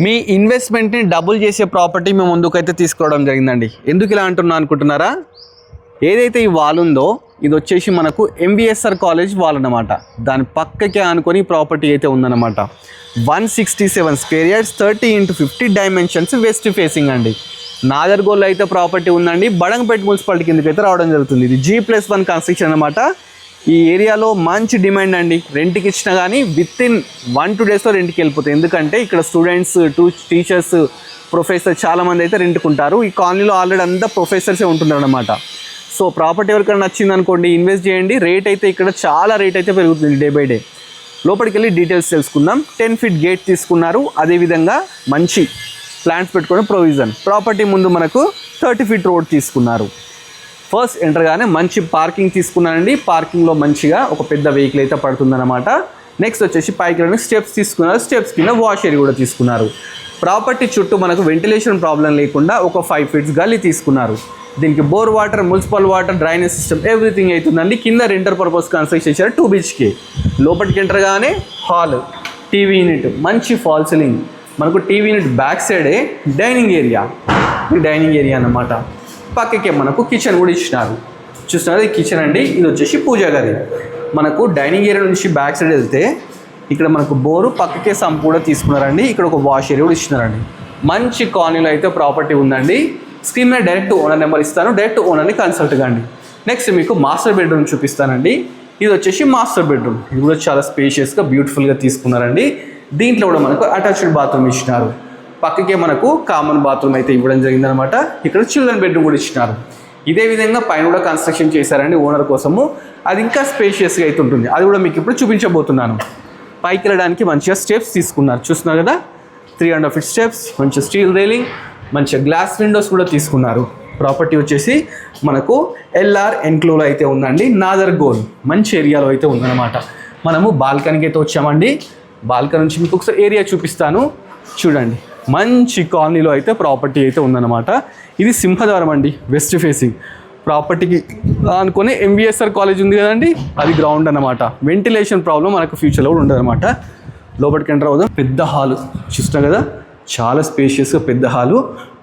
మీ ఇన్వెస్ట్మెంట్ని double చేసే property మేము ముందుకైతే తీసుకోవడం జరిగిందండి. ఎందుకు ఇలా అంటున్నా అనుకుంటున్నారా? ఏదైతే ఈ వాల్ ఉందో ఇది వచ్చేసి మనకు ఎంబీఎస్ఆర్ కాలేజ్ వాల్ అన్నమాట. దాని పక్కకే అనుకొని ప్రాపర్టీ అయితే ఉందన్నమాట. 167 square yards 30x50 dimensions west facing అండి. నాగర్గోల్లో అయితే ప్రాపర్టీ ఉందండి. బడంగపేట మున్సిపాలిటీ కిందకి అయితే రావడం జరుగుతుంది. ఇది G+1 కన్స్ట్రక్షన్ అనమాట. ఈ ఏరియాలో మంచి డిమాండ్ అండి. రెంట్కి ఇచ్చినా కానీ విత్ ఇన్ 1-2 డేస్లో రెంట్కి వెళ్ళిపోతాయి. ఎందుకంటే ఇక్కడ స్టూడెంట్స్, టీచర్స్, ప్రొఫెసర్స్ చాలామంది అయితే రెంట్కుంటారు. ఈ కాలనీలో ఆల్రెడీ అంతా ప్రొఫెసర్సే ఉంటున్నారు అనమాట. సో ప్రాపర్టీ ఎవరికైనా నచ్చింది అనుకోండి, ఇన్వెస్ట్ చేయండి. రేట్ అయితే ఇక్కడ చాలా రేట్ అయితే పెరుగుతుంది డే బై డే. లోపలికి వెళ్ళి డీటెయిల్స్ తెలుసుకుందాం. 10 ఫీట్ గేట్ తీసుకున్నారు. అదేవిధంగా మంచి ప్లాంట్స్ పెట్టుకునే ప్రొవిజన్. ప్రాపర్టీ ముందు మనకు 30 ఫీట్ రోడ్ తీసుకున్నారు. ఫస్ట్ ఎంటర్గానే మంచి పార్కింగ్ తీసుకున్నారండి. పార్కింగ్లో మంచిగా ఒక పెద్ద వెహికల్ అయితే పడుతుందన్నమాట. నెక్స్ట్ వచ్చేసి పైకి రెండు స్టెప్స్ తీసుకున్నారు. స్టెప్స్ కింద వాష్ ఏరియా కూడా తీసుకున్నారు. ప్రాపర్టీ చుట్టూ మనకు వెంటిలేషన్ ప్రాబ్లం లేకుండా ఒక 5 ఫీట్స్ గల్లీ తీసుకున్నారు. దీనికి bore water, municipal water, drainage system everything అవుతుందండి. కింద రెంటర్ పర్పస్ కన్స్ట్రక్షన్ చేశారు 2 BHK. లోపలికి ఎంటర్గానే హాల్, టీవీ యూనిట్, మంచి ఫాల్ సీలింగ్. మనకు టీవీ యూనిట్ బ్యాక్ సైడే డైనింగ్ ఏరియా అన్నమాట. పక్కకే మనకు కిచెన్ కూడా ఇచ్చినారు. చూస్తున్నారు, ఇది కిచెన్ అండి. ఇది వచ్చేసి పూజా గది. మనకు డైనింగ్ ఏరియా నుంచి బ్యాక్ సైడ్ వెళ్తే ఇక్కడ మనకు బోరు, పక్కకే సంప్ కూడా తీసుకున్నారండి. ఇక్కడ ఒక వాష్ ఏరియా కూడా ఇచ్చినారండి. మంచి కాలనీలో అయితే ప్రాపర్టీ ఉందండి. స్క్రీన్ మీద డైరెక్ట్ ఓనర్ నెంబర్ ఇస్తాను. డైరెక్ట్ ఓనర్ని కన్సల్ట్ కండి. నెక్స్ట్ మీకు మాస్టర్ బెడ్రూమ్ చూపిస్తానండి. ఇది వచ్చేసి మాస్టర్ బెడ్రూమ్. ఇది కూడా చాలా స్పేషియస్గా, బ్యూటిఫుల్గా తీసుకున్నారండి. దీంట్లో కూడా మనకు అటాచ్డ్ బాత్రూమ్ ఇచ్చినారు. పక్కకే మనకు కామన్ బాత్రూమ్ అయితే ఇవ్వడం జరిగిందనమాట. ఇక్కడ చిల్డ్రన్ బెడ్రూమ్ కూడా ఇచ్చినారు. ఇదే విధంగా పైన కూడా కన్స్ట్రక్షన్ చేశారండి ఓనర్ కోసము. అది ఇంకా స్పేషియస్గా అయితే ఉంటుంది. అది కూడా మీకు ఇప్పుడు చూపించబోతున్నాను. పైకి వెళ్ళడానికి మంచిగా స్టెప్స్ తీసుకున్నారు. చూస్తున్నారు కదా, 3.5 feet స్టెప్స్, మంచిగా స్టీల్ రైలింగ్, మంచిగా గ్లాస్ విండోస్ కూడా తీసుకున్నారు. ప్రాపర్టీ వచ్చేసి మనకు LR ఎన్క్లోలో అయితే ఉందండి. నాగర్గోల్ మంచి ఏరియాలో అయితే ఉందన్నమాట. మనము బాల్కనీకి అయితే వచ్చామండి. బాల్కనీ నుంచి మీకు ఒకసారి ఏరియా చూపిస్తాను. చూడండి, మంచి కాలనీలో అయితే ప్రాపర్టీ అయితే ఉందన్నమాట. ఇది సింహద్వారం అండి, వెస్ట్ ఫేసింగ్. ప్రాపర్టీకి అనుకుని ఎంబీఎస్ఆర్ కాలేజ్ ఉంది కదండి, అది గ్రౌండ్ అన్నమాట. వెంటిలేషన్ ప్రాబ్లం మనకు ఫ్యూచర్లో కూడా ఉండదు అనమాట. లోపలికి ఎంటర్ అవుదాం. పెద్ద హాలు చూస్తున్నా కదా, చాలా స్పేషియస్గా పెద్ద హాలు.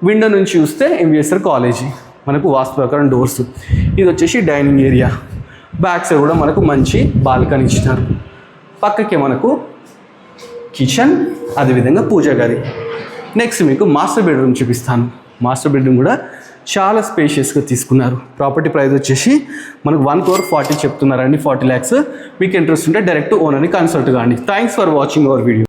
విండో నుంచి చూస్తే ఎంబీఎస్ఆర్ కాలేజీ, మనకు వాస్తు ప్రకారం డోర్స్. ఇది వచ్చేసి డైనింగ్ ఏరియా. బ్యాక్ సైడ్ కూడా మనకు మంచి బాల్కనీ ఇచ్చినారు. పక్కకే మనకు కిచెన్, అదేవిధంగా పూజా గది. నెక్స్ట్ మీకు మాస్టర్ బెడ్రూమ్ చూపిస్తాను. మాస్టర్ బెడ్రూమ్ కూడా చాలా స్పేషియస్గా తీసుకున్నారు. ప్రాపర్టీ ప్రైస్ వచ్చేసి మనకు 1,40,00,000 చెప్తున్నారండి, 40 lakhs. మీకు ఇంట్రెస్ట్ ఉంటే డైరెక్ట్ ఓనర్ని కన్సల్ట్ కాండి. Thanks for watching our video.